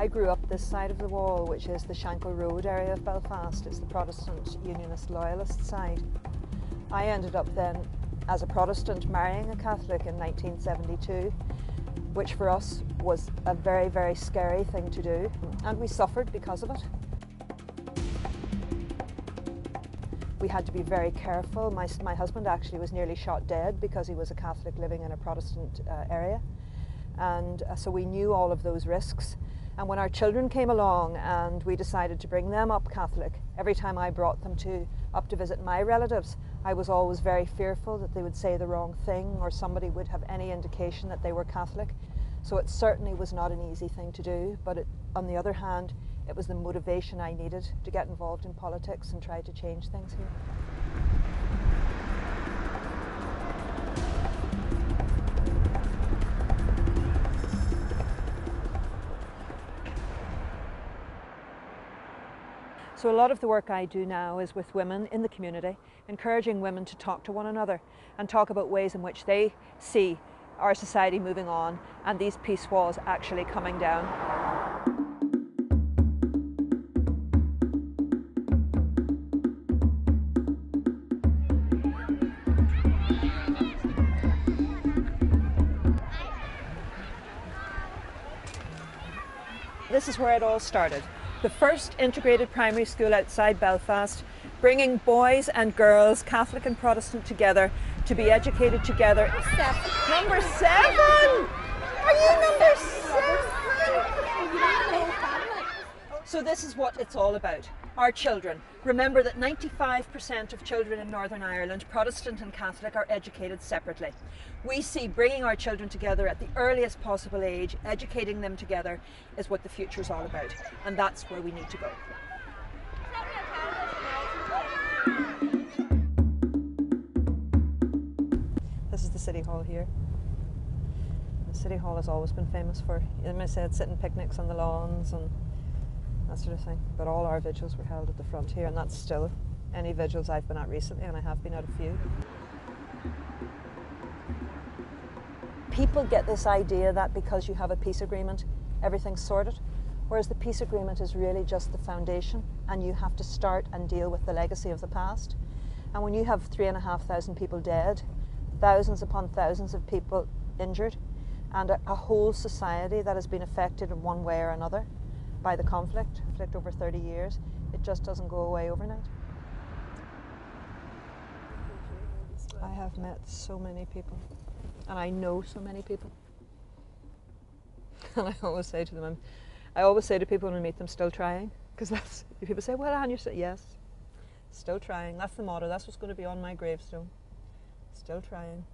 I grew up this side of the wall, which is the Shankill Road area of Belfast. It's the Protestant Unionist Loyalist side. I ended up then, as a Protestant, marrying a Catholic in 1972, which for us was a very, very scary thing to do, and we suffered because of it. We had to be very careful. My husband actually was nearly shot dead because he was a Catholic living in a Protestant area, and so we knew all of those risks. And when our children came along and we decided to bring them up Catholic, every time I brought them up to visit my relatives, I was always very fearful that they would say the wrong thing or somebody would have any indication that they were Catholic. So it certainly was not an easy thing to do, but on the other hand, it was the motivation I needed to get involved in politics and try to change things here. So a lot of the work I do now is with women in the community, encouraging women to talk to one another and talk about ways in which they see our society moving on and these peace walls actually coming down. This is where it all started. The first integrated primary school outside Belfast, bringing boys and girls, Catholic and Protestant, together to be educated together. Number 7! Are you number 7? So this is what it's all about. Our children. Remember that 95% of children in Northern Ireland, Protestant and Catholic, are educated separately. We see bringing our children together at the earliest possible age, educating them together, is what the future is all about. And that's where we need to go. This is the City Hall here. The City Hall has always been famous for, as I said, sitting picnics on the lawns and that sort of thing. But all our vigils were held at the front here, and that's still any vigils I've been at recently, and I have been at a few. People get this idea that because you have a peace agreement, everything's sorted, whereas the peace agreement is really just the foundation, and you have to start and deal with the legacy of the past. And when you have 3,500 people dead, thousands upon thousands of people injured, and a whole society that has been affected in one way or another by the conflict over 30 years, it just doesn't go away overnight. I have met so many people, and I know so many people. And I always say to them, I always say to people when I meet them, still trying, because that's, people say, well, Anne, you say, yes, still trying. That's the motto, that's what's going to be on my gravestone, still trying.